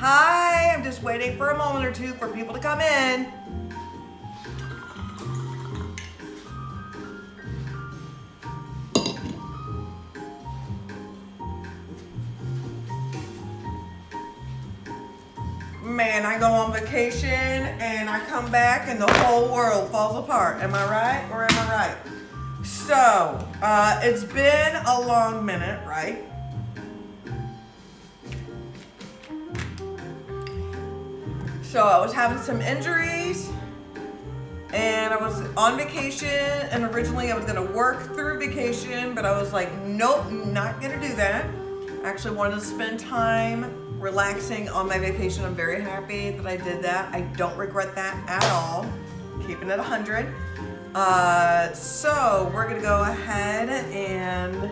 Hi, I'm just waiting for a moment or two for people to come in. Man, I go on vacation and I come back and the whole world falls apart. Am I right or am I right? So, it's been a long minute, right? So I was having some injuries and I was on vacation, and originally I was gonna work through vacation, but I was like, nope, not gonna do that. I actually wanted to spend time relaxing on my vacation. I'm very happy that I did that. I don't regret that at all. Keeping it 100. So we're gonna go ahead and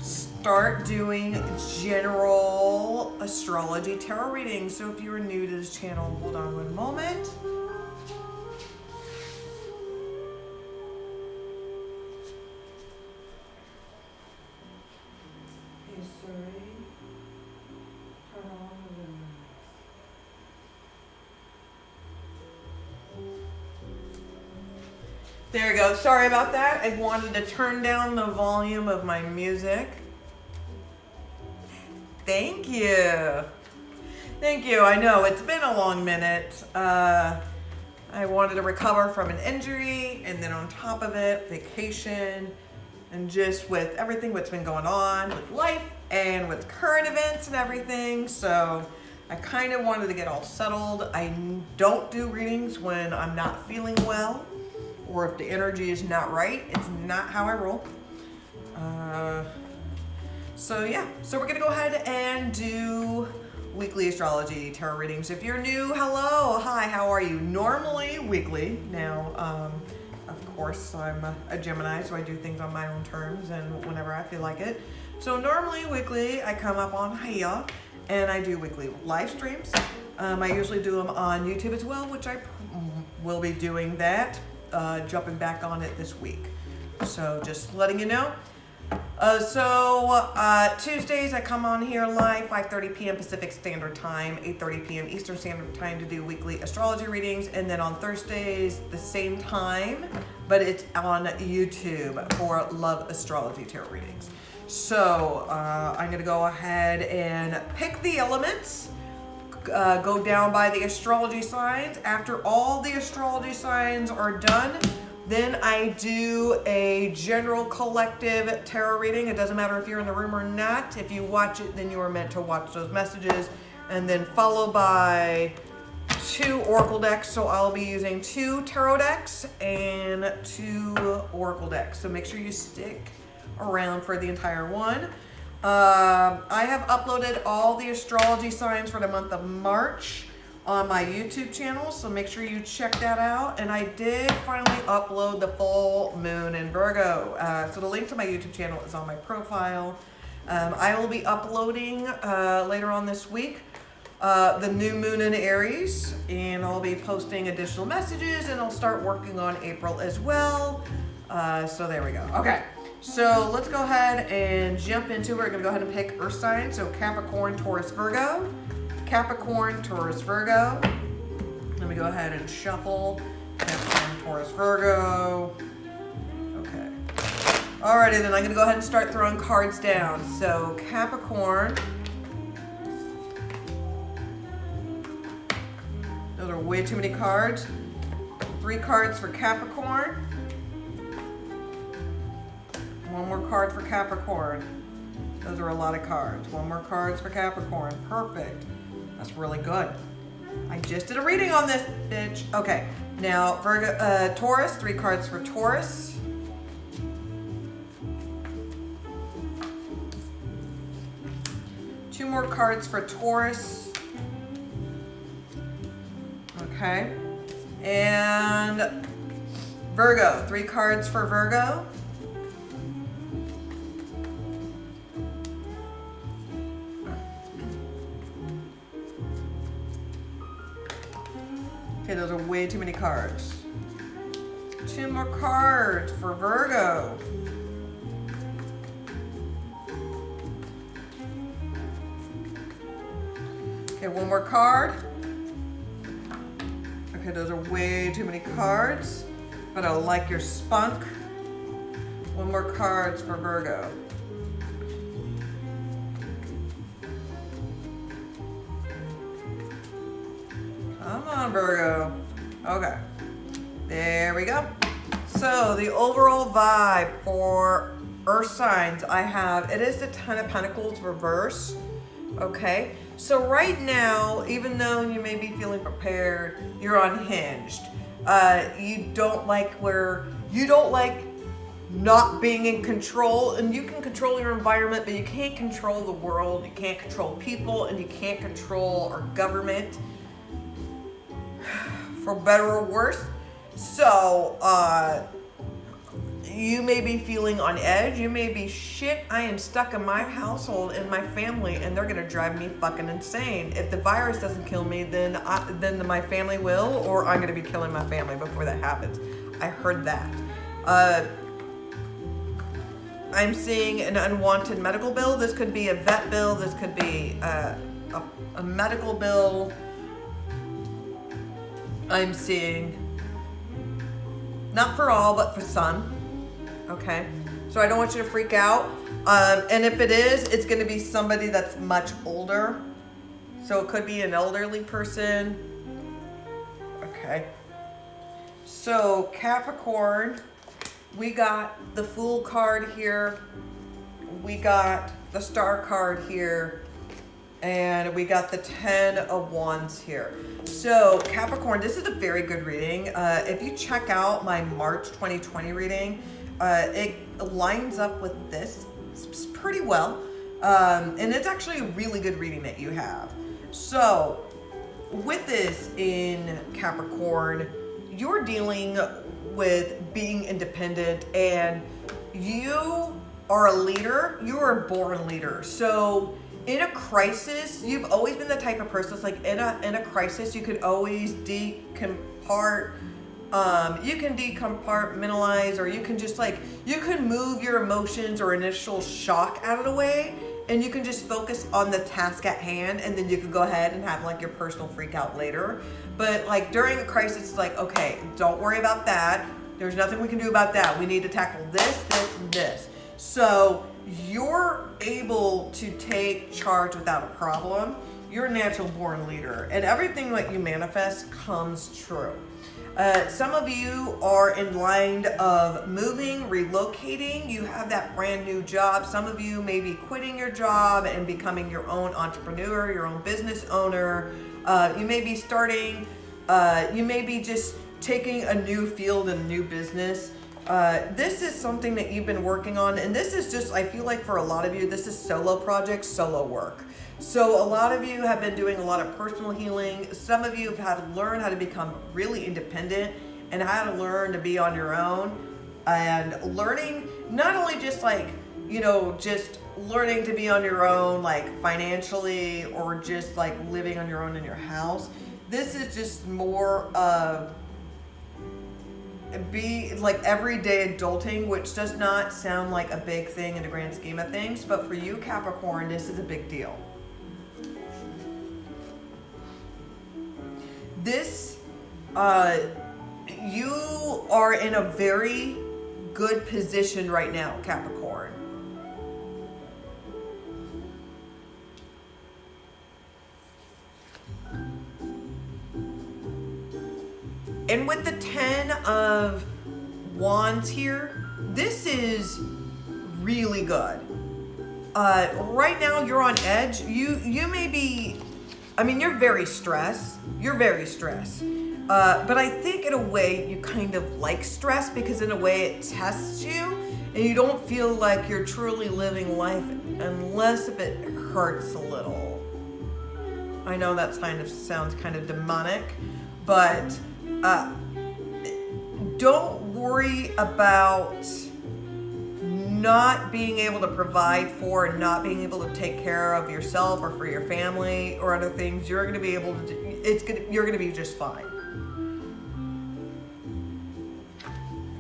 start doing general astrology tarot readings. So if you are new to this channel, hold on one moment. There we go. Sorry about that. I wanted to turn down the volume of my music. Thank you. Thank you. I know it's been a long minute. I wanted to recover from an injury, and then on top of it, vacation, and just with everything that's been going on with life and with current events and everything. So I kind of wanted to get all settled. I don't do readings when I'm not feeling well, or if the energy is not right. It's not how I roll. So yeah, so we're gonna go ahead and do weekly astrology tarot readings. If you're new, hello, hi, how are you? Normally weekly. Now, of course, I'm a Gemini, so I do things on my own terms and whenever I feel like it. So normally weekly, I come up on here and I do weekly live streams. I usually do them on YouTube as well, which I will be doing that. Jumping back on it this week. So just letting you know. Tuesdays I come on here live, 5:30 p.m. Pacific Standard Time, 8:30 p.m. Eastern Standard Time to do weekly astrology readings. And then on Thursdays, the same time, but it's on YouTube for Love Astrology Tarot readings. So I'm going to go ahead and pick the elements. Go down by the astrology signs. After all the astrology signs are done, then I do a general collective tarot reading. It doesn't matter if you're in the room or not. If you watch it, then you are meant to watch those messages. And then followed by 2 oracle decks. So I'll be using 2 tarot decks and 2 oracle decks. So make sure you stick around for the entire one. I have uploaded all the astrology signs for the month of March on my YouTube channel, so make sure you check that out. And I did finally upload the full moon in Virgo. So the link to my YouTube channel is on my profile. I will be uploading later on this week the new moon in Aries, and I'll be posting additional messages, and I'll start working on April as well. So there we go. Okay. So let's go ahead and jump into it. We're going to go ahead and pick Earth signs. So Capricorn, Taurus, Virgo. Capricorn, Taurus, Virgo. Let me go ahead and shuffle. Capricorn, Taurus, Virgo. Okay. Alrighty, then I'm going to go ahead and start throwing cards down. So Capricorn. Those are way too many cards. 3 cards for Capricorn. 1 more card for Capricorn. Those are a lot of cards. 1 more cards for Capricorn. Perfect. That's really good. I just did a reading on this, bitch. Okay. Now, Virgo, Taurus. 3 cards for Taurus. Two more cards for Taurus. Okay. And Virgo. 3 cards for Virgo. Okay, those are way too many cards. 2 more cards for Virgo. Okay, one more card. Okay, those are way too many cards, but I like your spunk. One more cards for Virgo. Come on, Virgo. Okay, there we go. So the overall vibe for Earth signs I have, it is the Ten of Pentacles reverse. Okay, so right now, even though you may be feeling prepared, you're unhinged. You don't like not being in control, and you can control your environment, but you can't control the world, you can't control people, and you can't control our government, for better or worse. So, you may be feeling on edge. You may be, shit, I am stuck in my household and my family, and they're gonna drive me fucking insane. If the virus doesn't kill me, then my family will, or I'm gonna be killing my family before that happens. I heard that. I'm seeing an unwanted medical bill. This could be a vet bill. This could be a medical bill. I'm seeing, not for all, but for some. Okay, so I don't want you to freak out. And if it is, it's going to be somebody that's much older. So it could be an elderly person. Okay. So Capricorn, we got the Fool card here. We got the Star card here. And we got the 10 of Wands here. So Capricorn, this is a very good reading. If you check out my March 2020 reading, it lines up with this pretty well. And it's actually a really good reading that you have. So with this in Capricorn, you're dealing with being independent, and you are a leader. You are a born leader. So in a crisis, you've always been the type of person that's like, in a crisis, you could always you can decompartmentalize, or you can just you can move your emotions or initial shock out of the way, and you can just focus on the task at hand, and then you can go ahead and have your personal freak out later. But during a crisis, it's okay, don't worry about that. There's nothing we can do about that. We need to tackle this, this, and this. So you're able to take charge without a problem. You're a natural born leader, and everything that you manifest comes true. Some of you are in line of moving, relocating. You have that brand new job. Some of you may be quitting your job and becoming your own entrepreneur, your own business owner. You may be starting, you may be just taking a new field and a new business. This is something that you've been working on, and this is just, I feel like for a lot of you, this is solo projects, solo work. So a lot of you have been doing a lot of personal healing. Some of you have had to learn how to become really independent and how to learn to be on your own, and learning not only just just learning to be on your own financially, or just living on your own in your house. This is just more of everyday adulting, which does not sound like a big thing in the grand scheme of things, but for you Capricorn, this is a big deal. This, you are in a very good position right now, Capricorn. And with the 10 of Wands here, this is really good. Right now you're on edge. You may be, you're very stressed. You're very stressed. But I think in a way you kind of like stress, because in a way it tests you, and you don't feel like you're truly living life unless if it hurts a little. I know that sounds kind of demonic, but don't worry about not being able to provide for and not being able to take care of yourself or for your family or other things. You're going to be able to do, you're going to be just fine.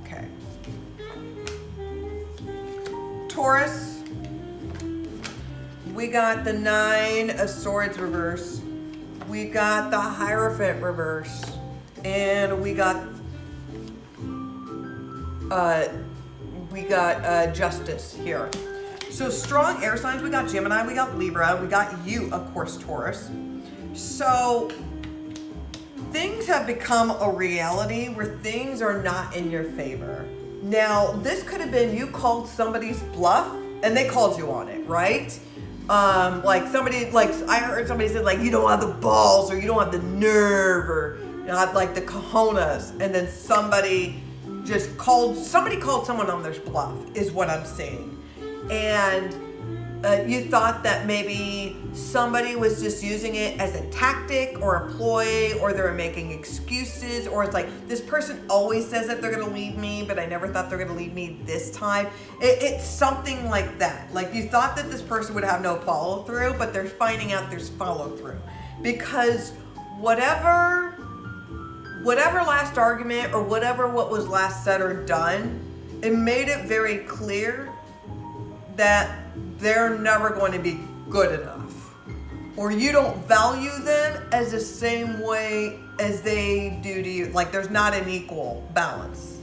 Okay. Taurus, we got the 9 of Swords reverse. we got the Hierophant reverse, and we got Justice here. So strong air signs, we got Gemini, we got Libra, we got you, of course, Taurus. So things have become a reality where things are not in your favor. Now, this could have been you called somebody's bluff and they called you on it, right? Like somebody, like I heard somebody say, like, you don't have the balls or you don't have the nerve or you know, like the cojones, and then somebody called someone on their bluff is what I'm saying. And you thought that maybe somebody was just using it as a tactic or a ploy, or they were making excuses, or it's like, this person always says that they're going to leave me, but I never thought they're going to leave me this time. It's something like that. Like you thought that this person would have no follow through, but they're finding out there's follow through. Because whatever last argument or what was last said or done, it made it very clear that they're never going to be good enough, or you don't value them as the same way as they do to you. Like there's not an equal balance.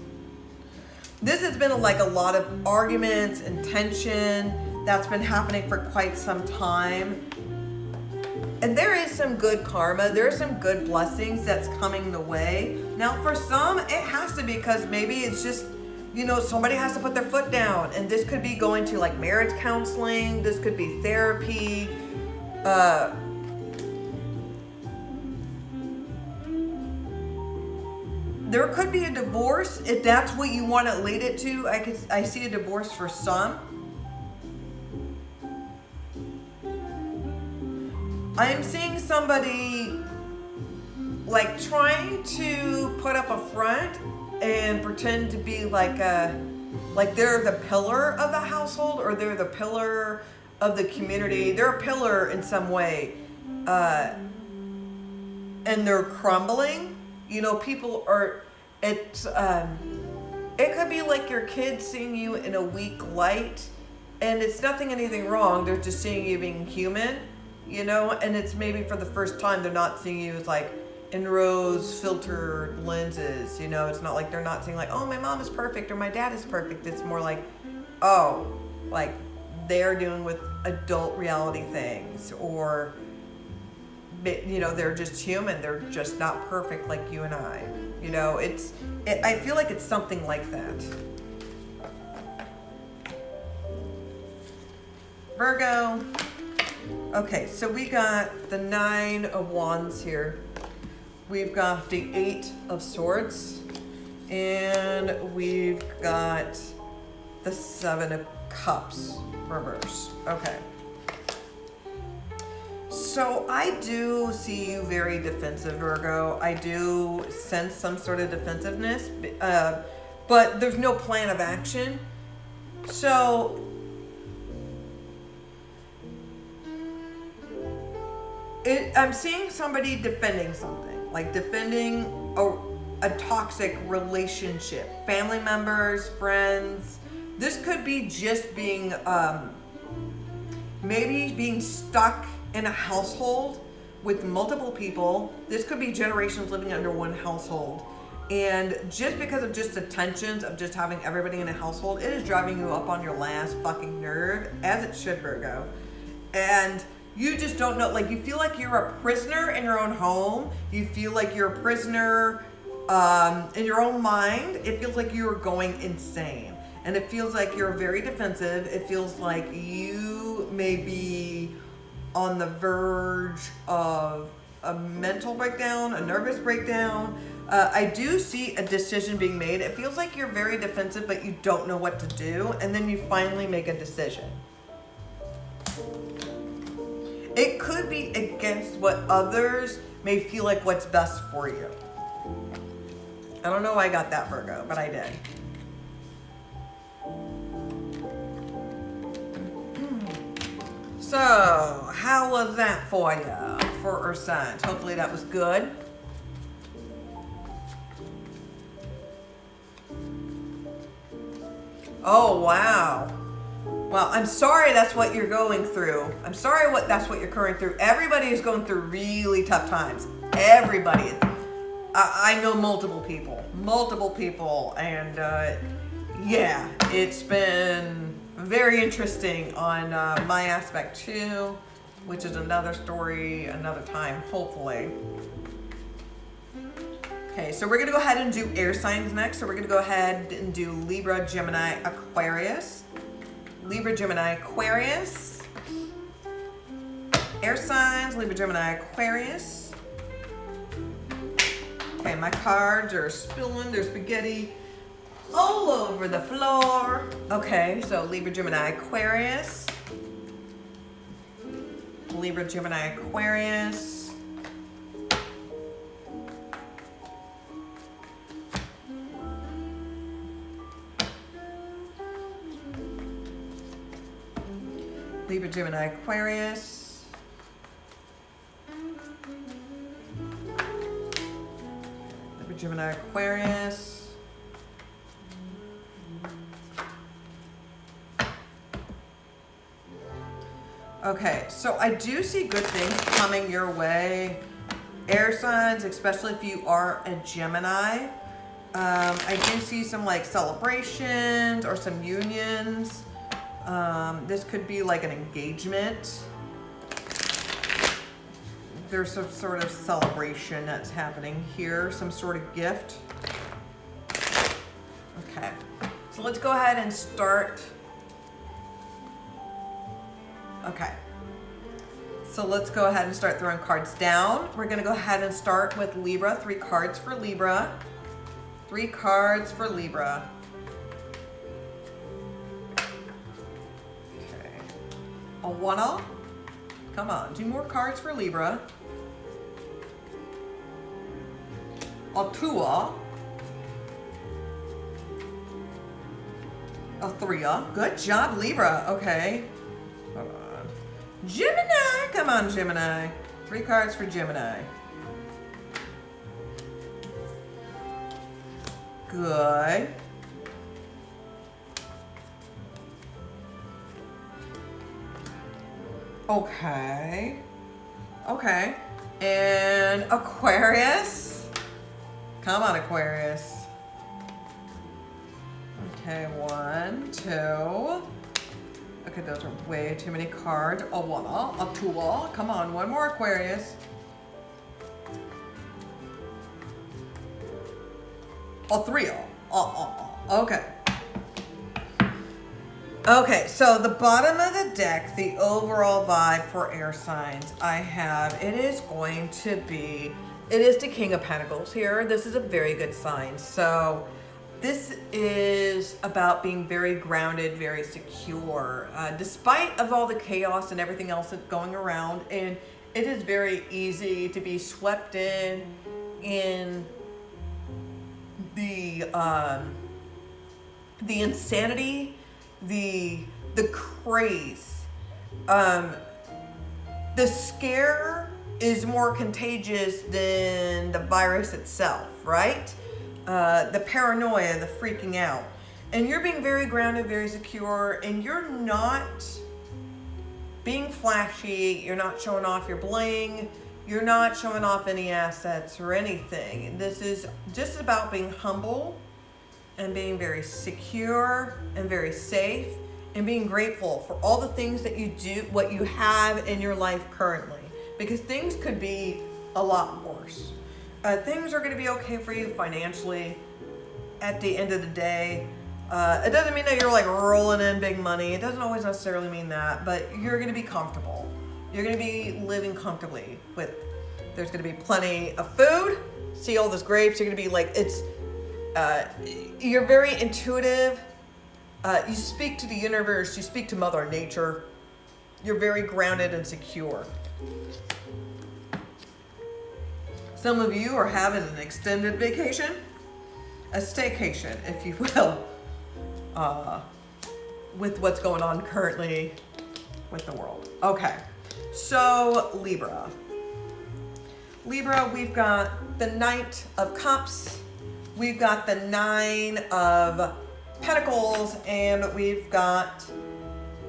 This has been like a lot of arguments and tension that's been happening for quite some time. And there is some good karma. There are some good blessings that's coming the way. Now for some, it has to be because maybe it's just, you know, somebody has to put their foot down, and this could be going to like marriage counseling. This could be therapy. There could be a divorce if that's what you want to lead it to. I see a divorce for some. I'm seeing somebody like trying to put up a front and pretend to be like they're the pillar of the household, or they're the pillar of the community. They're a pillar in some way, and they're crumbling. You know, people are. It could be like your kids seeing you in a weak light, and it's anything wrong. They're just seeing you being human, you know. And it's maybe for the first time they're not seeing you as like in rose filtered lenses, you know. It's not like they're not saying like, oh, my mom is perfect or my dad is perfect. It's more like, oh, like they're dealing with adult reality things, or, you know, they're just human. They're just not perfect like you and I, you know. I feel like it's something like that. Virgo. Okay, so we got the 9 of Wands here. We've got the 8 of Swords, and we've got the 7 of Cups reverse. Okay. So I do see you very defensive, Virgo. I do sense some sort of defensiveness, but there's no plan of action. So I'm seeing somebody defending something. Like defending a toxic relationship, family members, friends. This could be just being, maybe being stuck in a household with multiple people. This could be generations living under one household. And just because of just the tensions of just having everybody in a household, it is driving you up on your last fucking nerve, as it should, Virgo. And you just don't know, like you feel like you're a prisoner in your own home. You feel like you're a prisoner in your own mind. It feels like you're going insane. And it feels like you're very defensive. It feels like you may be on the verge of a mental breakdown, a nervous breakdown. I do see a decision being made. It feels like you're very defensive, but you don't know what to do. And then you finally make a decision. It could be against what others may feel like what's best for you. I don't know why I got that, Virgo, but I did. So, how was that for you, for Earth signs? Hopefully that was good. Oh, wow. Well, I'm sorry that's what you're going through. I'm sorry that's what you're going through. Everybody is going through really tough times. Everybody. I know multiple people, and yeah, it's been very interesting on my aspect too, which is another story, another time, hopefully. Okay, so we're gonna go ahead and do air signs next. So we're gonna go ahead and do Libra, Gemini, Aquarius. Libra, Gemini, Aquarius. Air signs, Libra, Gemini, Aquarius. Okay, my cards are spilling. There's spaghetti all over the floor. Okay, so Libra, Gemini, Aquarius. Libra, Gemini, Aquarius. Libra, Gemini, Aquarius. Libra, Gemini, Aquarius. Okay, so I do see good things coming your way. Air signs, especially if you are a Gemini. I do see some like celebrations or some unions. This could be like an engagement. There's some sort of celebration that's happening here, some sort of gift. Okay, so let's go ahead and start. Okay, so let's go ahead and start throwing cards down. We're gonna go ahead and start with Libra, 3 cards for Libra. 3 cards for Libra. A 1-off. Come on, 2 more cards for Libra. A 2-off. A 3-off. Good job, Libra. Okay. Hold on. Gemini. Come on, Gemini. 3 cards for Gemini. Good. Okay. Okay. And Aquarius. Come on, Aquarius. Okay, 1, 2. Okay, those are way too many cards. A 1-off, a 2-off. Come on, 1 more Aquarius. A 3-off. Okay. Okay, so the bottom of the deck, the overall vibe for air signs I have, it is the King of Pentacles here. This is a very good sign. So this is about being very grounded, very secure, despite of all the chaos and everything else that's going around. And it is very easy to be swept in the insanity, the craze. The scare is more contagious than the virus itself, right? The paranoia, the freaking out. And you're being very grounded, very secure, and you're not being flashy, you're not showing off your bling, you're not showing off any assets or anything. This is just about being humble and being very secure and very safe and being grateful for all the things that you do, what you have in your life currently, because things could be a lot worse. Things are going to be okay for you financially at the end of the day. It doesn't mean that you're like rolling in big money. It doesn't always necessarily mean that, but you're going to be comfortable. You're going to be living comfortably there's going to be plenty of food. See all those grapes. You're going to be like, you're very intuitive. You speak to the universe. You speak to Mother Nature. You're very grounded and secure. Some of you are having an extended vacation, a staycation, if you will, with what's going on currently with the world. Okay, so Libra. Libra, we've got the Knight of Cups, we've got the 9 of Pentacles, and we've got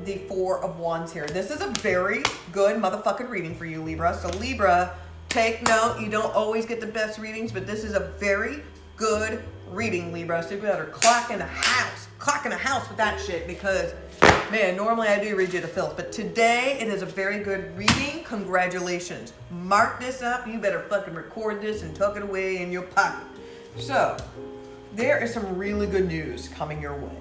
the Four of Wands here. This is a very good motherfucking reading for you, Libra. So Libra, take note, you don't always get the best readings, but this is a very good reading, Libra. So you better clock in the house with that shit, because, man, normally I do read you to filth, but today it is a very good reading. Congratulations. Mark this up. You better fucking record this and tuck it away in your pocket. So, there is some really good news coming your way.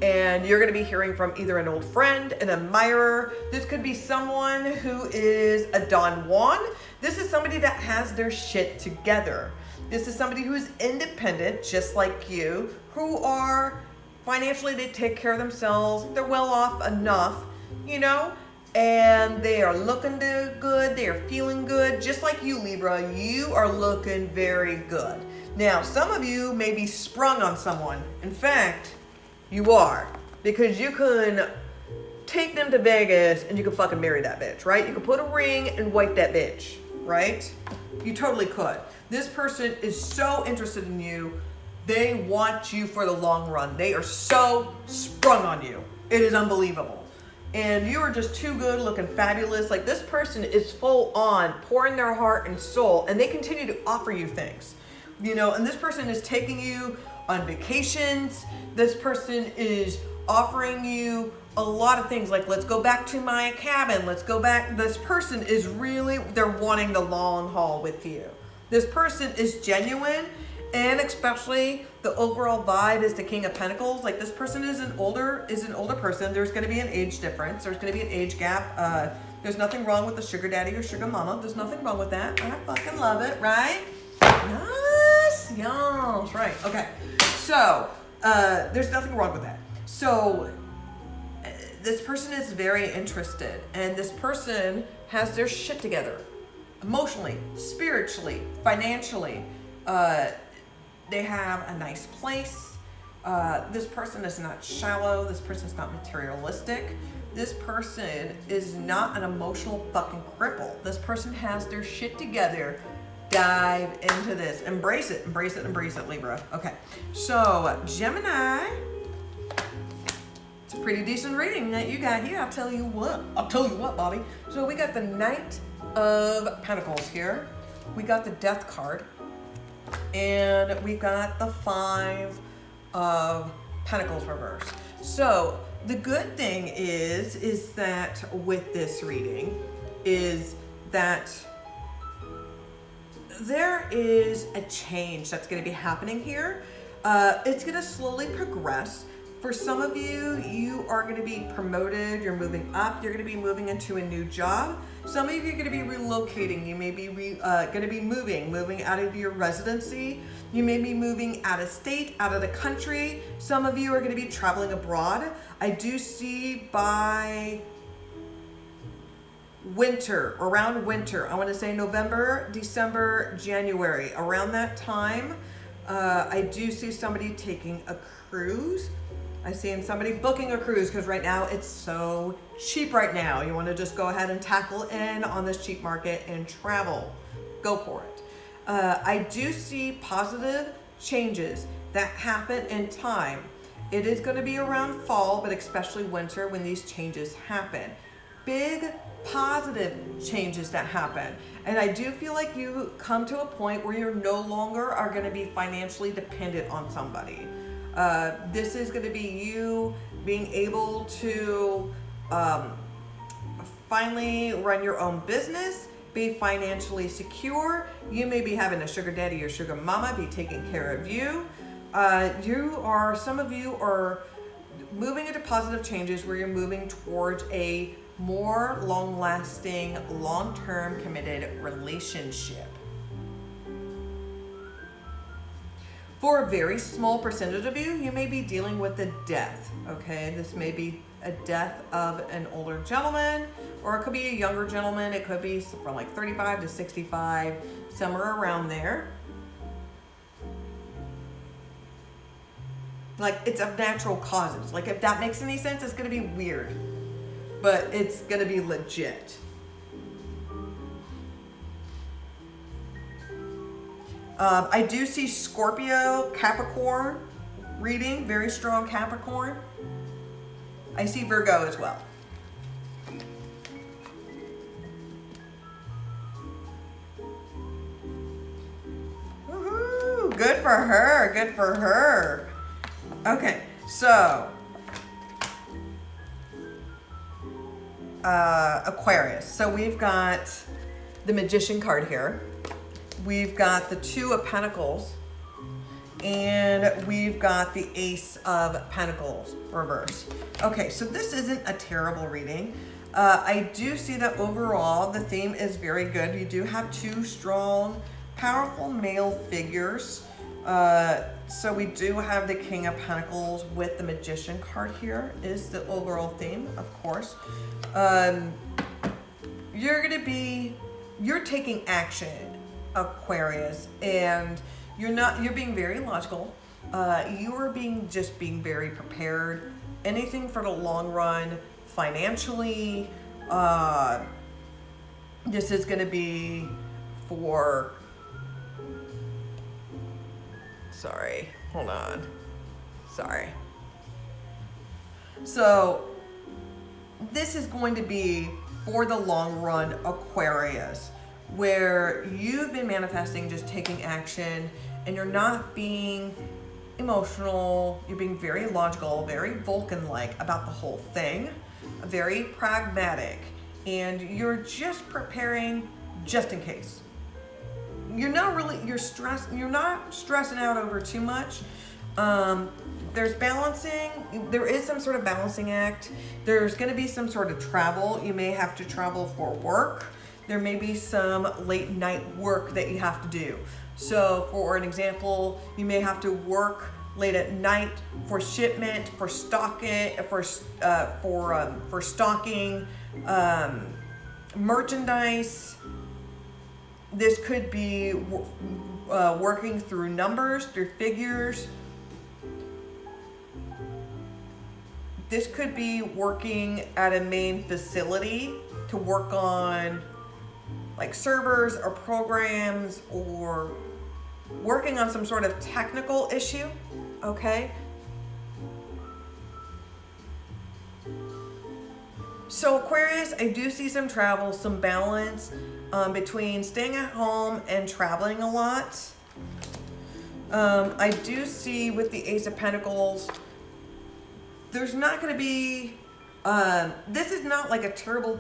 And you're going to be hearing from either an old friend, an admirer. This could be someone who is a Don Juan. This is somebody that has their shit together. This is somebody who is independent, just like you, who are financially, they take care of themselves. They're well off enough, you know, and they are looking good. They are feeling good. Just like you, Libra, you are looking very good. Now, some of you may be sprung on someone. In fact, you are, because you can take them to Vegas and you can fucking marry that bitch, right? You can put a ring and wipe that bitch, right? You totally could. This person is so interested in you. They want you for the long run. They are so sprung on you. It is unbelievable. And you are just too good, looking fabulous. Like, this person is full on pouring their heart and soul, and they continue to offer you things, you know, and this person is taking you on vacations. This person is offering you a lot of things, like, let's go back to my cabin. Let's go back. This person is really, they're wanting the long haul with you. This person is genuine, and especially the overall vibe is the King of Pentacles. Like, this person is an older person. There's going to be an age difference. There's going to be an age gap. There's nothing wrong with the sugar daddy or sugar mama. There's nothing wrong with that. I fucking love it, right? Yes, yes, right. Okay, so there's nothing wrong with that. So this person is very interested, and this person has their shit together, emotionally, spiritually, financially. They have a nice place. This person is not shallow. This person is not materialistic. This person is not an emotional fucking cripple. This person has their shit together. Dive into this. Embrace it, embrace it, embrace it, Libra. Okay, so Gemini, it's a pretty decent reading that you got here. I'll tell you what, Bobby. So we got the Knight of Pentacles here. We got the Death card. And we got the Five of Pentacles reverse. So the good thing is that with this reading is that there is a change that's going to be happening here. It's going to slowly progress. For some of you, you are going to be promoted. You're moving up. You're going to be moving into a new job. Some of you are going to be relocating. You may be going to be moving out of your residency. You may be moving out of state, out of the country. Some of you are going to be traveling abroad. I do see by winter, around winter, I want to say November, December, January, around that time, I do see somebody taking a cruise. I see somebody booking a cruise, because right now it's so cheap right now. You want to just go ahead and tackle in on this cheap market and travel. Go for it. I do see positive changes that happen in time. It is going to be around fall, but especially winter when these changes happen. Big positive changes that happen. And I do feel like you come to a point where you no longer are going to be financially dependent on somebody. This is going to be you being able to finally run your own business, be financially secure. You may be having a sugar daddy or sugar mama be taking care of you. Some of you are moving into positive changes where you're moving towards a more long-lasting, long-term committed relationship. For a very small percentage of you, you may be dealing with a death, okay? This may be a death of an older gentleman, or it could be a younger gentleman. It could be from like 35 to 65, somewhere around there. Like, it's of natural causes. Like, if that makes any sense, it's gonna be weird, but it's gonna be legit. I do see Scorpio, Capricorn reading, very strong Capricorn. I see Virgo as well. Woohoo! Good for her. Good for her. Okay, so Aquarius. So we've got the Magician card here. We've got the Two of Pentacles. And we've got the Ace of Pentacles reverse. Okay, so this isn't a terrible reading. I do see that overall the theme is very good. You do have two strong, powerful male figures. So we do have the King of Pentacles with the Magician card here is the overall theme, of course. You're taking action, Aquarius, and you're being very logical. You are being very prepared. Anything for the long run, financially. This is going to be for. Sorry, hold on. Sorry. So this is going to be for the long run, Aquarius, where you've been manifesting, just taking action, and you're not being emotional. You're being very logical, very Vulcan-like about the whole thing, very pragmatic, and you're just preparing just in case. You're not stressing out over too much. There's balancing. There is some sort of balancing act. There's going to be some sort of travel. You may have to travel for work. There may be some late night work that you have to do. So for an example, you may have to work late at night for shipment, for stocking, merchandise. This could be working through numbers, through figures. This could be working at a main facility to work on like servers or programs, or working on some sort of technical issue, okay? So Aquarius, I do see some travel, some balance between staying at home and traveling a lot. I do see with the Ace of Pentacles, there's not going to be, this is not like a terrible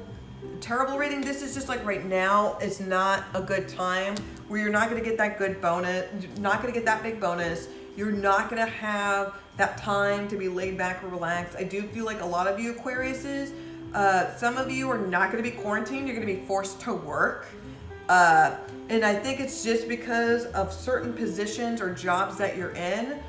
reading. This is just like right now, it's not a good time where you're not going to get that good bonus, not going to get that big bonus. You're not going to have that time to be laid back or relaxed. I do feel like a lot of you Aquariuses, some of you are not going to be quarantined. You're going to be forced to work. And I think it's just because of certain positions or jobs that you're in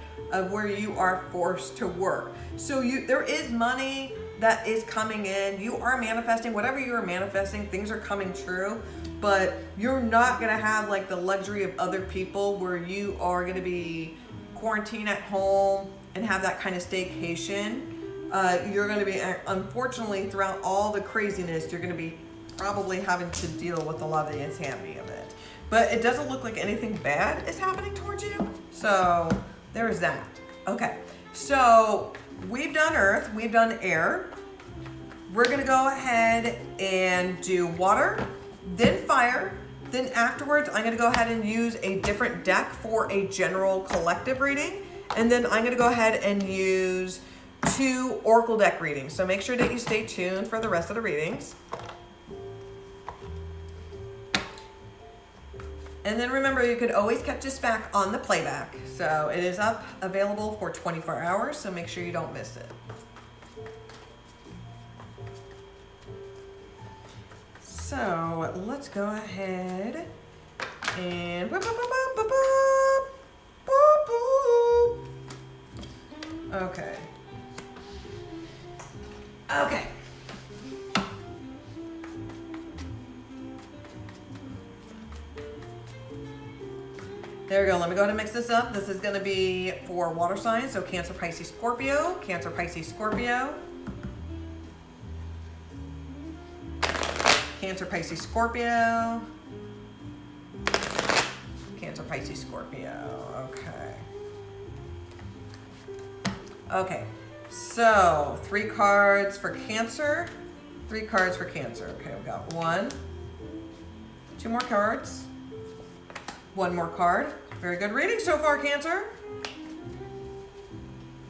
where you are forced to work. So there is money that is coming in. You are manifesting whatever you are manifesting. Things are coming true, but you're not going to have like the luxury of other people where you are going to be quarantined at home and have that kind of staycation. You're going to be, unfortunately, throughout all the craziness, you're going to be probably having to deal with a lot of the insanity of it. But it doesn't look like anything bad is happening towards you. So there is that. Okay, so we've done earth, we've done air. We're going to go ahead and do water, then fire. Then afterwards, I'm going to go ahead and use a different deck for a general collective reading. And then I'm going to go ahead and use 2 oracle deck readings. So make sure that you stay tuned for the rest of the readings. And then remember, you could always catch this back on the playback. So it is available for 24 hours, so make sure you don't miss it. So let's go ahead and okay. Okay. There we go. Let me go ahead and mix this up. This is going to be for water signs, so Cancer, Pisces, Scorpio. Cancer, Pisces, Scorpio. Cancer, Pisces, Scorpio. Cancer, Pisces, Scorpio. Okay. Okay. So 3 cards for Cancer. 3 cards for Cancer. Okay, we've got 1, 2 more cards, 1 more card. Very good reading so far, Cancer.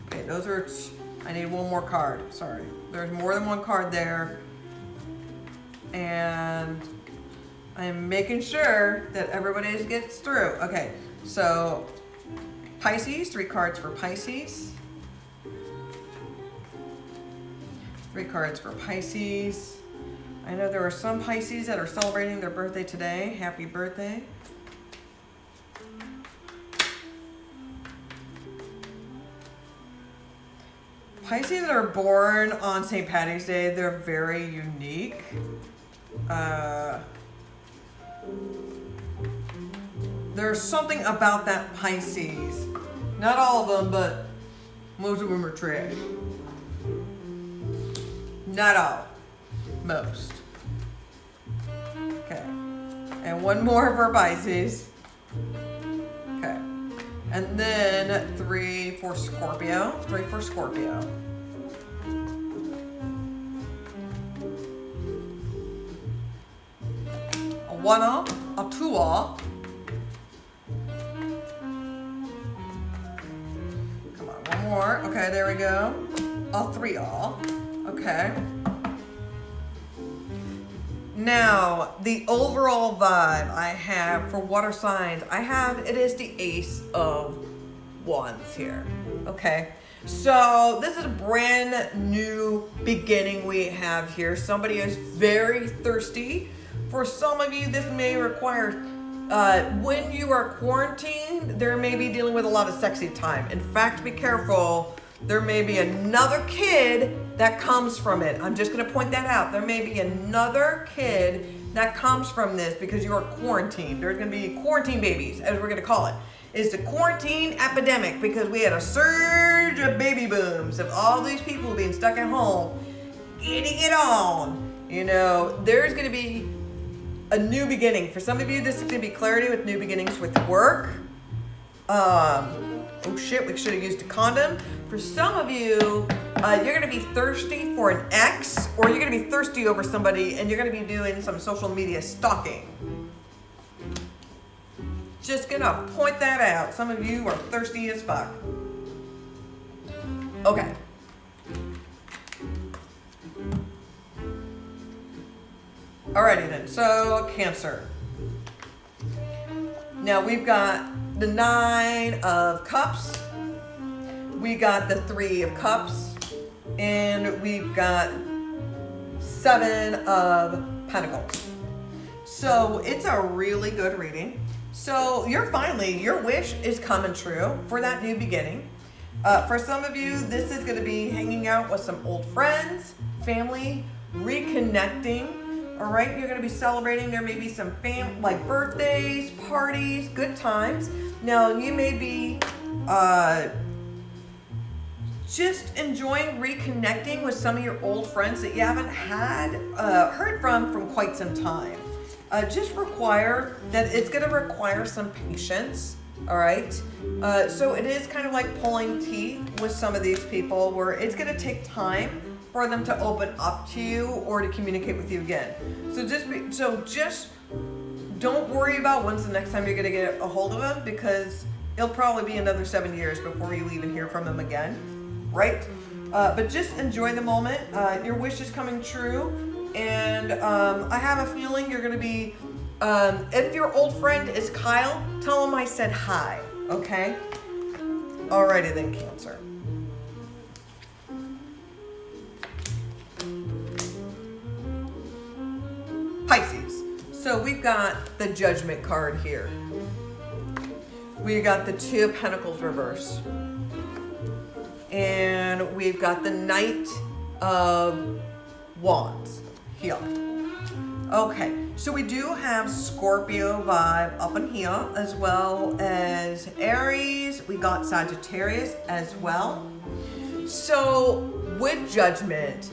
Okay, those are, I need 1 more card. Sorry. There's more than 1 card there. And I'm making sure that everybody gets through. Okay, so Pisces, 3 cards for Pisces. 3 cards for Pisces. I know there are some Pisces that are celebrating their birthday today. Happy birthday. Pisces that are born on St. Paddy's Day, they're very unique. There's something about that Pisces. Not all of them, but most of them are trash. Not all. Most. Okay. And 1 more for Pisces. Okay. And then 3 for Scorpio. 3 for Scorpio. A 1 off, a 2 off. Come on, 1 more. Okay, there we go. A 3 off. Okay. Now, the overall vibe I have for water signs, it is the Ace of Wands here. Okay. So this is a brand new beginning we have here. Somebody is very thirsty. For some of you, this may require, when you are quarantined, there may be dealing with a lot of sexy time. In fact, be careful. There may be another kid that comes from it. I'm just going to point that out. There may be another kid that comes from this because you are quarantined. There's going to be quarantine babies, as we're going to call it. It's the quarantine epidemic because we had a surge of baby booms of all these people being stuck at home, getting it on. You know, there's going to be a new beginning. For some of you, this is going to be clarity with new beginnings with work. Oh shit, we should have used a condom. For some of you, you're gonna be thirsty for an ex, or you're gonna be thirsty over somebody and you're gonna be doing some social media stalking. Just gonna point that out. Some of you are thirsty as fuck. Okay. Alrighty then, so Cancer. Now we've got the 9 of Cups, we got the 3 of Cups, and we've got 7 of Pentacles. So it's a really good reading. So your wish is coming true for that new beginning. For some of you, this is going to be hanging out with some old friends, family, reconnecting. All right, you're going to be celebrating. There may be some like birthdays, parties, good times. Now, you may be just enjoying reconnecting with some of your old friends that you haven't heard from quite some time. Just require that it's going to require some patience. All right. So it is kind of like pulling teeth with some of these people where it's going to take time for them to open up to you or to communicate with you again. So just don't worry about when's the next time you're going to get a hold of them, because it'll probably be another 7 years before you'll even hear from them again, right? But just enjoy the moment. Your wish is coming true, and I have a feeling you're going to be, if your old friend is Kyle, tell him I said hi, okay? Alrighty then, Cancer. Pisces. So we've got the Judgment card here. We got the 2 of Pentacles reversed. And we've got the Knight of Wands here. Okay, so we do have Scorpio vibe up in here, as well as Aries. We got Sagittarius as well. So with Judgment,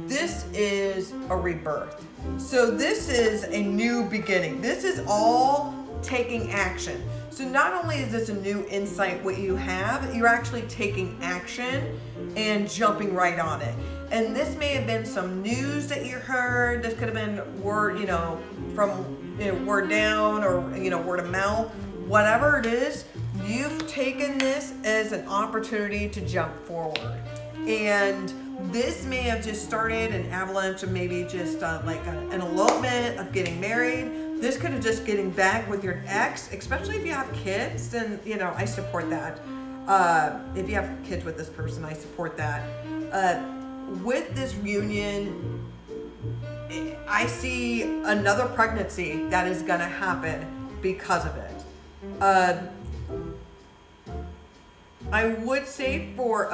this is a rebirth. So this is a new beginning. This is all taking action. So not only is this a new insight what you have, you're actually taking action and jumping right on it. And this may have been some news that you heard. This could have been word, from word down or word of mouth. Whatever it is, you've taken this as an opportunity to jump forward. And this may have just started an avalanche of maybe just like an elopement of getting married. This could have just getting back with your ex, especially if you have kids, then, I support that. If you have kids with this person, I support that. With this reunion, I see another pregnancy that is going to happen because of it. I would say for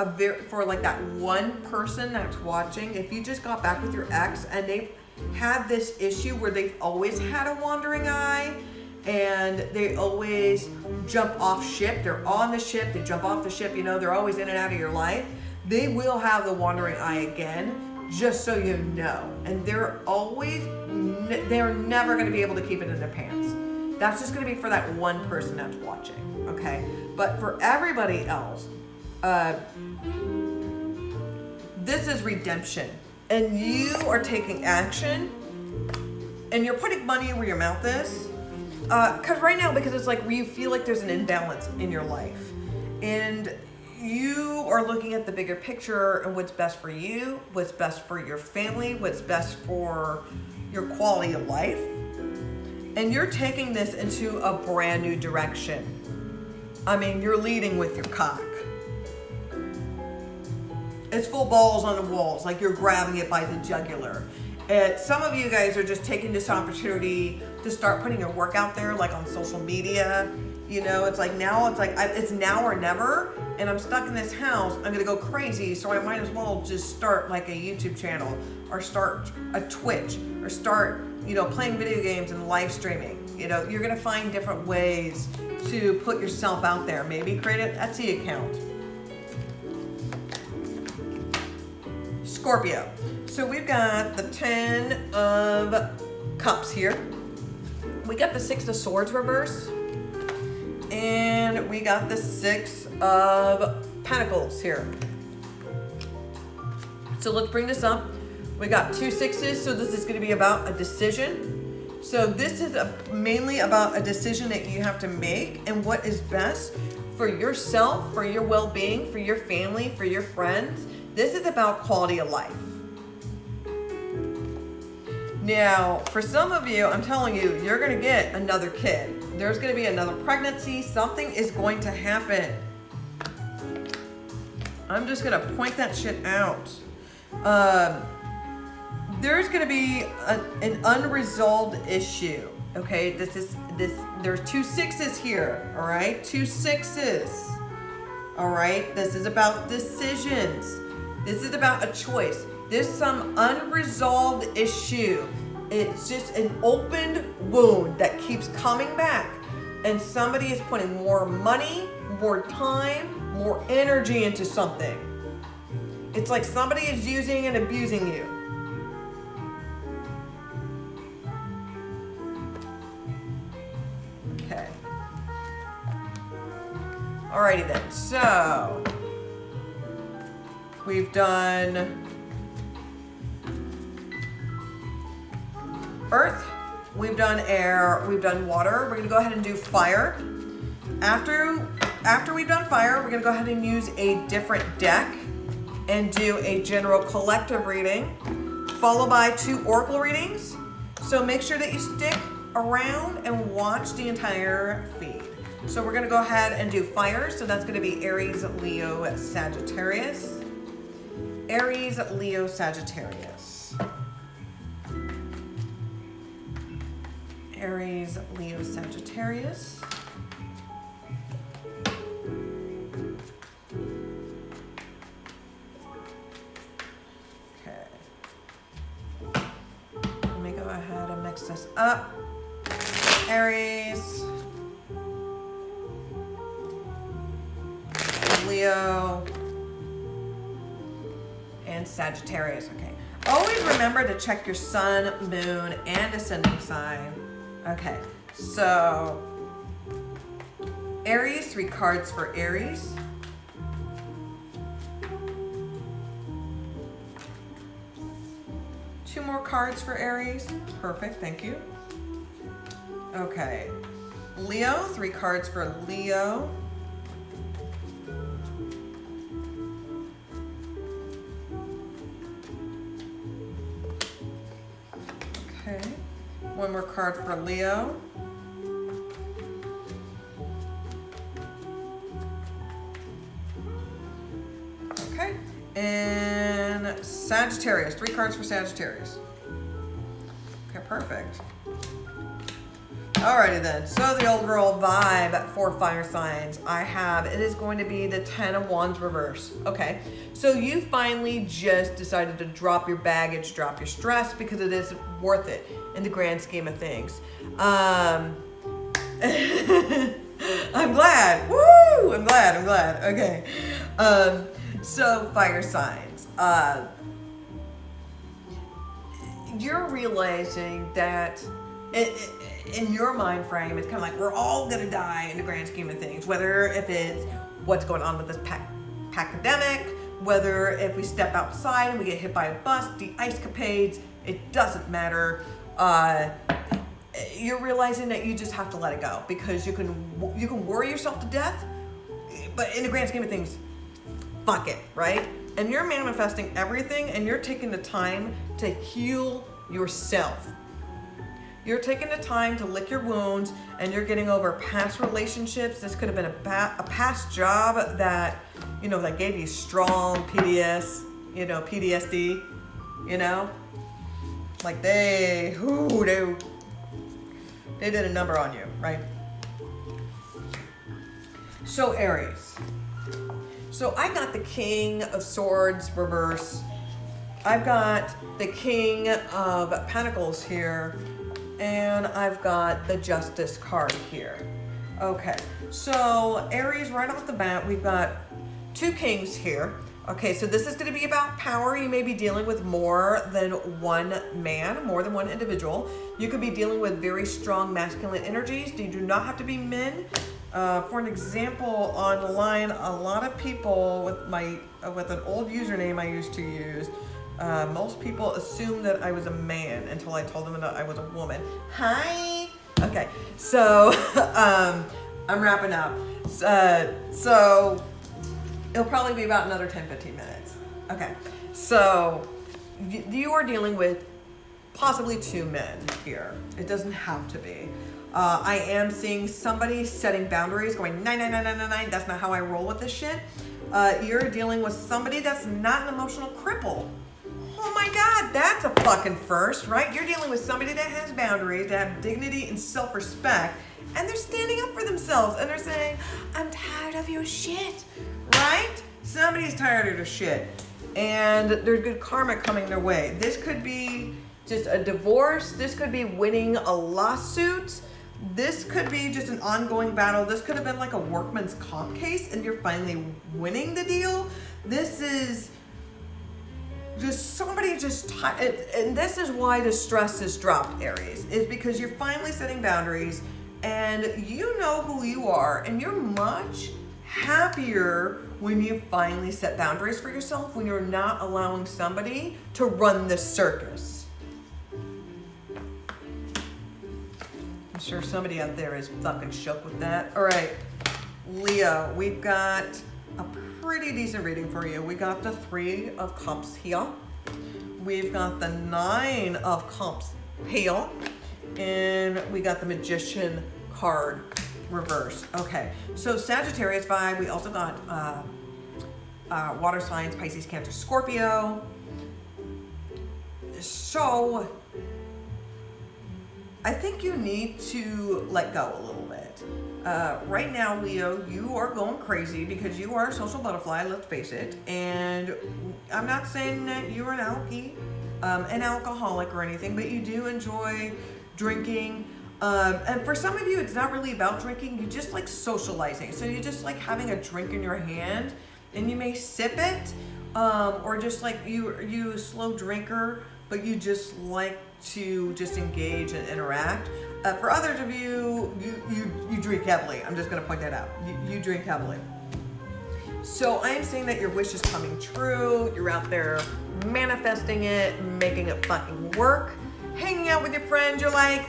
like that one person that's watching, if you just got back with your ex and they've had this issue where they've always had a wandering eye and they always jump off ship, they're on the ship, they jump off the ship, they're always in and out of your life, they will have the wandering eye again, just so you know. And they're never going to be able to keep it in their pants. That's just going to be for that one person that's watching, okay? But for everybody else, this is redemption. And you are taking action, and you're putting money where your mouth is. Because right now, because it's like where you feel like there's an imbalance in your life. And you are looking at the bigger picture and what's best for you, what's best for your family, what's best for your quality of life. And you're taking this into a brand new direction. I mean, you're leading with your cock. It's full balls on the walls, like you're grabbing it by the jugular. And some of you guys are just taking this opportunity to start putting your work out there, like on social media. It's like now, it's now or never, and I'm stuck in this house. I'm gonna go crazy, so I might as well just start like a YouTube channel, or start a Twitch, or start, playing video games and live streaming. You're gonna find different ways to put yourself out there. Maybe create an Etsy account. Scorpio. So we've got the 10 of Cups here. We got the 6 of Swords reverse. And we got the 6 of Pentacles here. So let's bring this up. We got 2 6s, so this is going to be about a decision. So this is mainly about a decision that you have to make and what is best for yourself, for your well-being, for your family, for your friends. This is about quality of life. Now, for some of you, I'm telling you, you're going to get another kid. There's going to be another pregnancy. Something is going to happen. I'm just going to point that shit out. There's going to be an unresolved issue. Okay, there's 2 6s here. All right, 2 6s. All right, this is about decisions. This is about a choice. There's some unresolved issue. It's just an open wound that keeps coming back. And somebody is putting more money, more time, more energy into something. It's like somebody is using and abusing you. Okay. Alrighty then. So we've done Earth, we've done air, we've done water. We're gonna go ahead and do fire. After we've done fire, we're gonna go ahead and use a different deck and do a general collective reading, followed by 2 oracle readings. So make sure that you stick around and watch the entire feed. So we're gonna go ahead and do fire. So that's gonna be Aries, Leo, Sagittarius. Aries, Leo, Sagittarius. Aries, Leo, Sagittarius. Okay. Let me go ahead and mix this up. Aries, Leo, and Sagittarius. Okay. Always remember to check your sun, moon, and ascending sign. Okay, so Aries, 3 cards for Aries. Two more cards for Aries. Perfect, thank you. Okay. Leo, 3 cards for Leo. Okay. One more card for Leo. Okay. And Sagittarius, 3 cards for Sagittarius. Okay, perfect. Alrighty then, so the overall vibe for fire signs I have, it is going to be the 10 of Wands reverse. Okay, so you finally just decided to drop your baggage, drop your stress, because it is worth it in the grand scheme of things. I'm glad, woo, I'm glad, okay. So fire signs, you're realizing that in your mind frame, it's kind of like we're all gonna die in the grand scheme of things, whether if it's what's going on with this pandemic, whether if we step outside and we get hit by a bus, the ice capades, it doesn't matter. You're realizing that you just have to let it go, because you can worry yourself to death, but in the grand scheme of things, fuck it, right? And you're manifesting everything, and you're taking the time to heal yourself. You're taking the time to lick your wounds, and you're getting over past relationships. This could have been a past job that, that gave you strong PTSD, like they did a number on you, right? So Aries. So I got the King of Swords reverse. I've got the King of Pentacles here. And I've got the Justice card here. Okay, so Aries, right off the bat, we've got 2 kings here. Okay, so this is going to be about power. You may be dealing with more than one man, more than one individual. You could be dealing with very strong masculine energies. You do not have to be men. For an example, online, a lot of people with an old username I used to use, most people assumed that I was a man until I told them that I was a woman. Hi. Okay, so I'm wrapping up. So it'll probably be about another 10-15 minutes. Okay, so you are dealing with possibly 2 men here. It doesn't have to be. I am seeing somebody setting boundaries, going 9. That's not how I roll with this shit. You're dealing with somebody that's not an emotional cripple. Oh my God, that's a fucking first, right? You're dealing with somebody that has boundaries, that have dignity and self-respect, and they're standing up for themselves, and they're saying, I'm tired of your shit, right? Somebody's tired of your shit, and there's good karma coming their way. This could be just a divorce. This could be winning a lawsuit. This could be just an ongoing battle. This could have been like a workman's comp case, and you're finally winning the deal. This is just somebody and this is why the stress is dropped, Aries, is because you're finally setting boundaries, and you know who you are, and you're much happier when you finally set boundaries for yourself, when you're not allowing somebody to run the circus. I'm sure somebody out there is fucking shook with that. All right, Leo, we've got a pretty decent reading for you. We got the 3 of Cups here. We've got the 9 of Cups here. And we got the Magician card reverse. Okay, so Sagittarius vibe. We also got water signs, Pisces, Cancer, Scorpio. So I think you need to let go a little bit. Right now, Leo, you are going crazy because you are a social butterfly, let's face it. And I'm not saying that you're an alcoholic or anything, but you do enjoy drinking. And for some of you, it's not really about drinking. You just like socializing. So you just like having a drink in your hand, and you may sip it, or just like you a slow drinker, but you just like to just engage and interact. For others of you, you drink heavily. I'm just going to point that out. You drink heavily. So I'm saying that your wish is coming true. You're out there manifesting it, making it fucking work. Hanging out with your friends, you're like,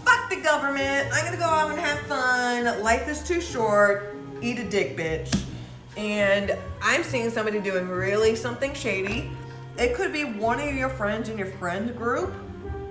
fuck the government. I'm going to go out and have fun. Life is too short. Eat a dick, bitch. And I'm seeing somebody doing really something shady. It could be one of your friends in your friend group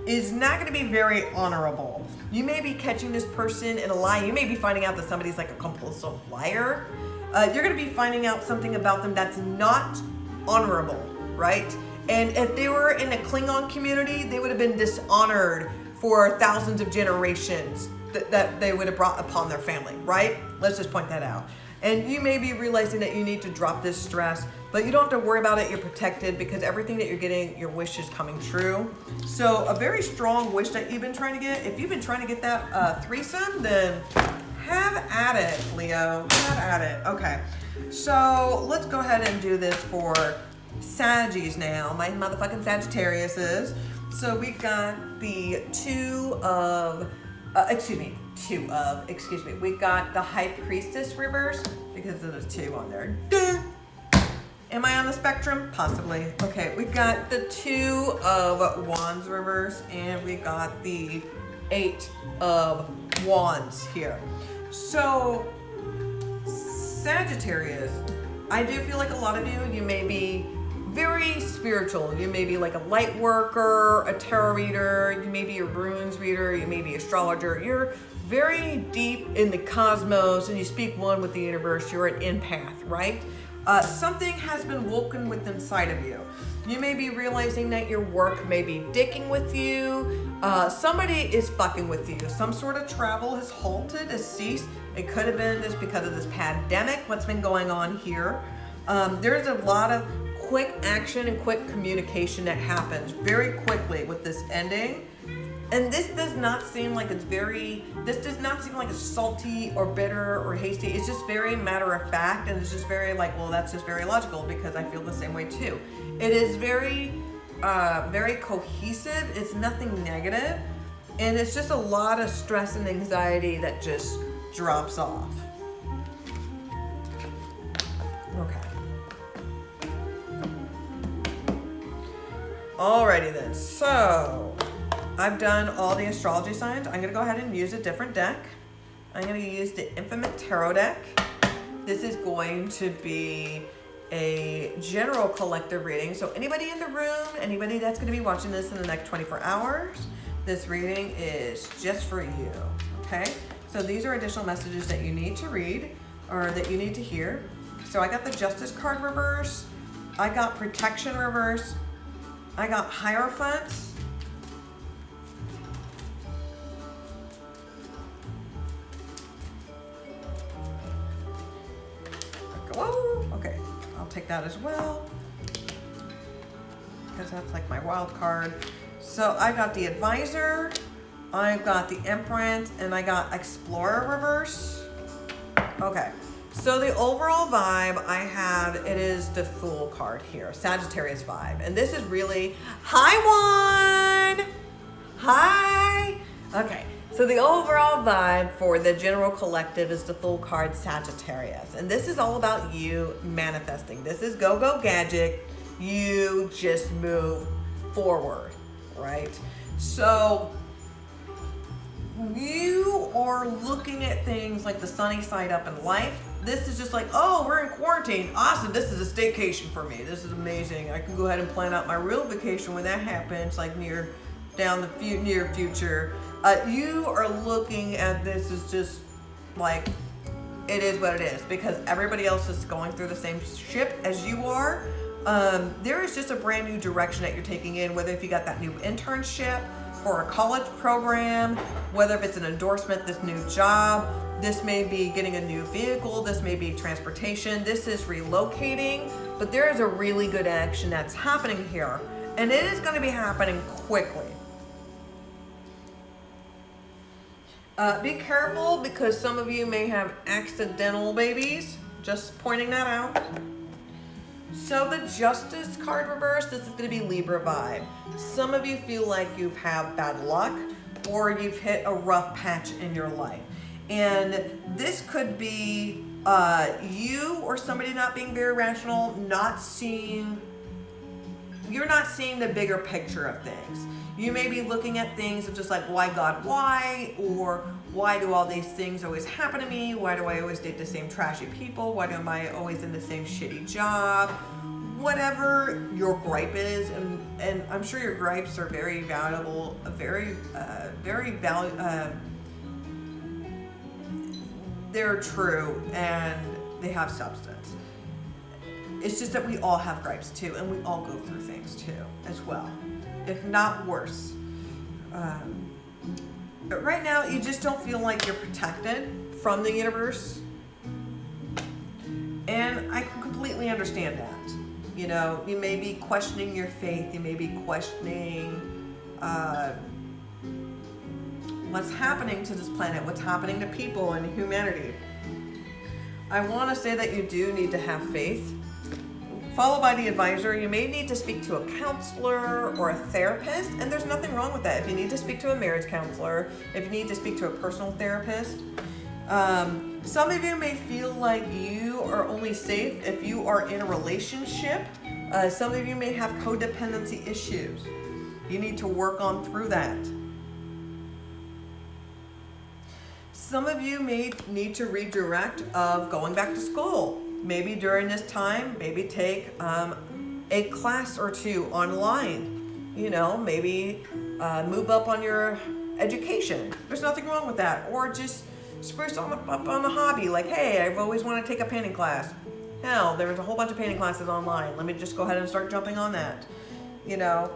is not going to be very honorable. You may be catching this person in a lie. You may be finding out that somebody's like a compulsive liar. You're going to be finding out something about them that's not honorable, right? And if they were in a Klingon community, they would have been dishonored for thousands of generations that they would have brought upon their family, right? Let's just point that out. And you may be realizing that you need to drop this stress, but you don't have to worry about it. You're protected because everything that you're getting, your wish is coming true. So a very strong wish that you've been trying to get, if you've been trying to get that threesome, then have at it, Leo. Have at it. Okay. So let's go ahead and do this for Saggies now. My motherfucking Sagittariuses. So we've got the we've got the High Priestess reverse because there's 2 on there. Am I on the spectrum? Possibly. Okay, we got the 2 of Wands reverse and we got the 8 of Wands here. So, Sagittarius, I do feel like a lot of you may be very spiritual. You may be like a light worker, a tarot reader, you may be a runes reader, you may be an astrologer. You're very deep in the cosmos and you speak one with the universe. You're an empath, right? Something has been woken with inside of you. You may be realizing that your work may be dicking with you. Somebody is fucking with you. Some sort of travel has halted, has ceased. It could have been this because of this pandemic, what's been going on here. There's a lot of quick action and quick communication that happens very quickly with this ending. And this does not seem like it's salty or bitter or hasty. It's just very matter of fact, and it's just very like, well, that's just very logical because I feel the same way too. It is very, very cohesive. It's nothing negative, and it's just a lot of stress and anxiety that just drops off. Okay. Alrighty then, so I've done all the astrology signs. I'm gonna go ahead and use a different deck. I'm gonna use the Infinite Tarot deck. This is going to be a general collective reading. So anybody in the room, anybody that's gonna be watching this in the next 24 hours, this reading is just for you, okay? So these are additional messages that you need to read or that you need to hear. So I got the Justice card reverse. I got Protection reverse. I got Hierophants. Whoa, okay, I'll take that as well because that's like my wild card. So I got the Advisor, I got the Empress, and I got Explorer reverse. Okay. So the overall vibe I have, it is the Fool card here, Sagittarius vibe. And this is really, hi one! Hi! Okay, so the overall vibe for the general collective is the Fool card, Sagittarius. And this is all about you manifesting. This is go gadget, you just move forward, right? So you are looking at things like the sunny side up in life. This is just like, oh, we're in quarantine. Awesome, this is a staycation for me. This is amazing. I can go ahead and plan out my real vacation when that happens, like near future. You are looking at this as just like, it is what it is because everybody else is going through the same ship as you are. There is just a brand new direction that you're taking in, whether if you got that new internship or a college program, whether if it's an endorsement, this new job, this may be getting a new vehicle, this may be transportation, this is relocating, but there is a really good action that's happening here, and it is going to be happening quickly. Be careful because some of you may have accidental babies, just pointing that out. So the Justice card reverse, this is going to be Libra vibe. Some of you feel like you've had bad luck. or you've hit a rough patch in your life. And this could be you or somebody not being very rational, you're not seeing the bigger picture of things. You may be looking at things of just like, why God, why? Or why do all these things always happen to me? Why do I always date the same trashy people? Why am I always in the same shitty job? Whatever your gripe is, and I'm sure your gripes are very valuable, they're true and they have substance. It's just that we all have gripes too, and we all go through things too as well, if not worse. But right now, you just don't feel like you're protected from the universe, and I can completely understand that. You know, you may be questioning your faith, you may be questioning what's happening to this planet, what's happening to people and humanity. I want to say that you do need to have faith. Followed by the advisor, you may need to speak to a counselor or a therapist, and there's nothing wrong with that. If you need to speak to a marriage counselor, if you need to speak to a personal therapist, some of you may feel like you are only safe if you are in a relationship. Some of you may have codependency issues. You need to work on through that. Some of you may need to redirect of going back to school. Maybe during this time, maybe take a class or two online. You know, maybe move up on your education. There's nothing wrong with that. Or just spruce up on a hobby. Like, hey, I've always wanted to take a painting class. Hell, there's a whole bunch of painting classes online. Let me just go ahead and start jumping on that. You know,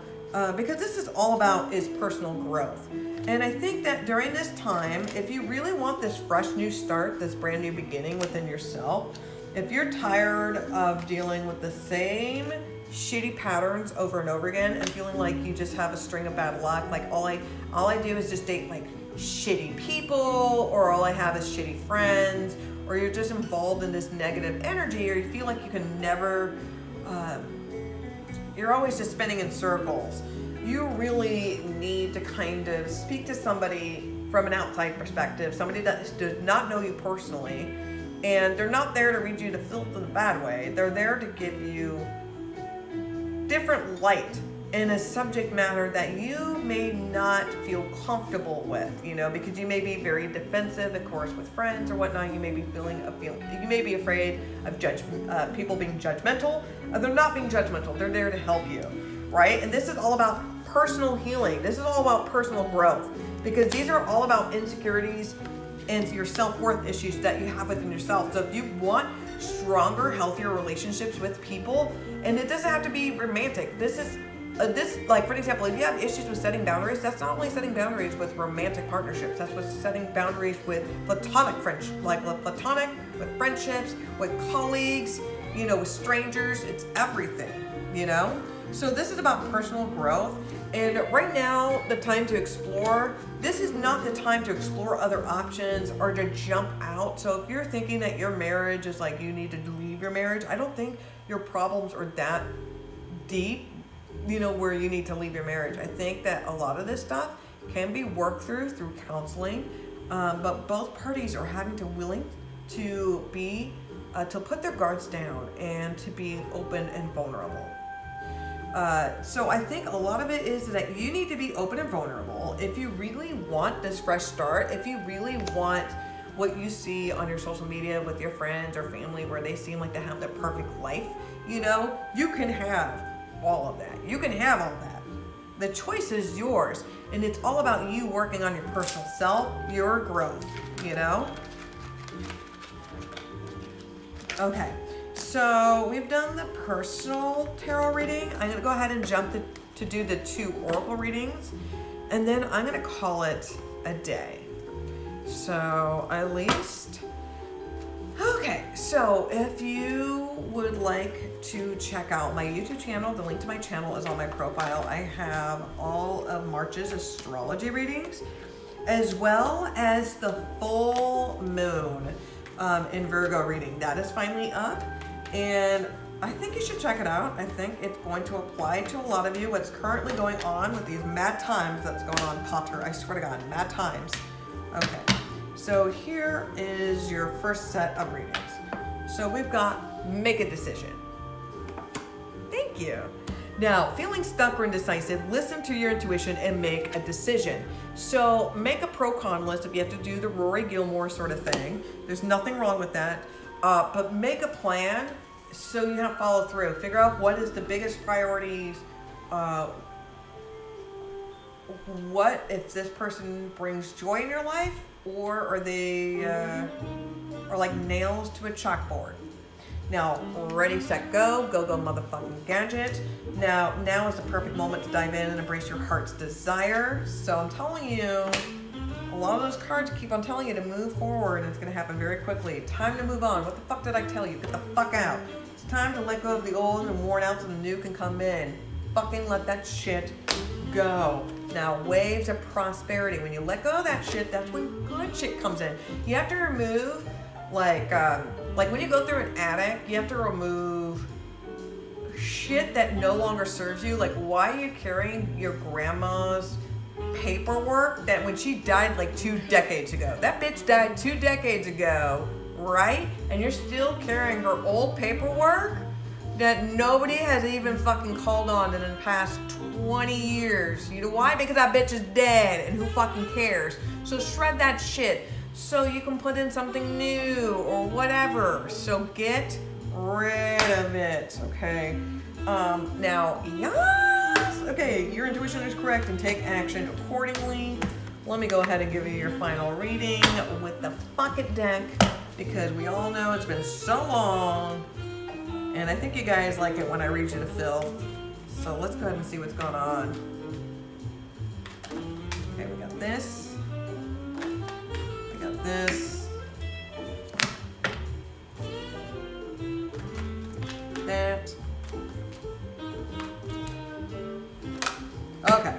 because this is all about is personal growth. And I think that during this time, if you really want this fresh new start, this brand new beginning within yourself, if you're tired of dealing with the same shitty patterns over and over again and feeling like you just have a string of bad luck, like all I do is just date like shitty people, or all I have is shitty friends, or you're just involved in this negative energy, or you feel like you can never, you're always just spinning in circles, you really need to kind of speak to somebody from an outside perspective, somebody that does not know you personally. And they're not there to read you to filth in a bad way. They're there to give you different light in a subject matter that you may not feel comfortable with, you know, because you may be very defensive, of course, with friends or whatnot. You may be you may be afraid of people being judgmental. They're not being judgmental. They're there to help you, right? And this is all about personal healing. This is all about personal growth, because these are all about insecurities and your self-worth issues that you have within yourself. So if you want stronger, healthier relationships with people, and it doesn't have to be romantic. This is like, for example, if you have issues with setting boundaries, that's not only setting boundaries with romantic partnerships, that's what's setting boundaries with platonic friendships, like platonic, with friendships, with colleagues, you know, with strangers. It's everything, you know? So this is about personal growth. And right now, the time to explore, this is not the time to explore other options or to jump out. So if you're thinking that your marriage is like you need to leave your marriage, I don't think your problems are that deep, you know, where you need to leave your marriage. I think that a lot of this stuff can be worked through counseling, but both parties are having to willing to be, to put their guards down and to be open and vulnerable. So I think a lot of it is that you need to be open and vulnerable. If you really want this fresh start, if you really want what you see on your social media with your friends or family where they seem like they have the perfect life, you know, you can have all of that. You can have all that. The choice is yours, and it's all about you working on your personal self, your growth, you know? Okay. So we've done the personal tarot reading. I'm going to go ahead and jump to do the 2 oracle readings, and then I'm going to call it a day. So at least, okay, so if you would like to check out my YouTube channel, the link to my channel is on my profile. I have all of March's astrology readings, as well as the full moon in Virgo reading. That is finally up. And I think you should check it out. I think it's going to apply to a lot of you. What's currently going on with these mad times that's going on, Potter. I swear to God, mad times. Okay, so here is your first set of readings. So we've got make a decision. Thank you. Now, feeling stuck or indecisive, listen to your intuition and make a decision. So make a pro-con list if you have to do the Rory Gilmore sort of thing. There's nothing wrong with that. But make a plan so you have to follow through. Figure out what is the biggest priorities. What if this person brings joy in your life, or are they are like nails to a chalkboard? Now, ready, set, go, go, go, motherfucking gadget. Now is the perfect moment to dive in and embrace your heart's desire. So I'm telling you, a lot of those cards keep on telling you to move forward, and it's going to happen very quickly. Time to move on. What the fuck did I tell you? Get the fuck out. It's time to let go of the old and worn out so the new can come in. Fucking let that shit go. Now, waves of prosperity. When you let go of that shit, that's when good shit comes in. You have to remove, like when you go through an attic, you have to remove shit that no longer serves you. Like, why are you carrying your grandma's paperwork that when she died like 2 decades ago? That bitch died 2 decades ago, right? And you're still carrying her old paperwork that nobody has even fucking called on in the past 20 years. You know why? Because that bitch is dead, and who fucking cares? So shred that shit so you can put in something new or whatever. So get rid of it, okay? Now, yes! Okay, your intuition is correct and take action accordingly. Let me go ahead and give you your final reading with the bucket deck, because we all know it's been so long, and I think you guys like it when I read you the filth. So let's go ahead and see what's going on. Okay, we got this. We got this. That. Okay.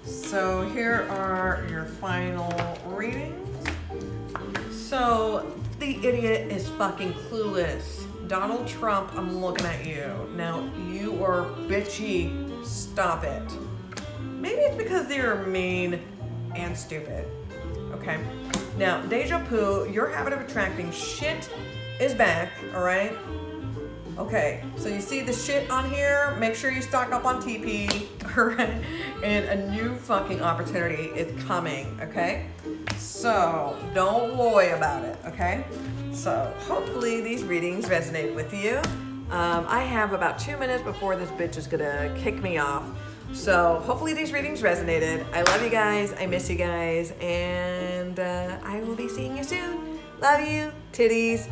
So here are your final readings. So the idiot is fucking clueless. Donald Trump, I'm looking at you. Now, you are bitchy. Stop it. Maybe it's because you're mean and stupid. Okay? Now, deja vu, your habit of attracting shit is back, alright? Okay, so you see the shit on here? Make sure you stock up on TP, alright? And a new fucking opportunity is coming, okay? So, don't worry about it, okay? So, hopefully these readings resonate with you. I have about 2 minutes before this bitch is gonna kick me off. So, hopefully these readings resonated. I love you guys, I miss you guys, and I will be seeing you soon. Love you, titties.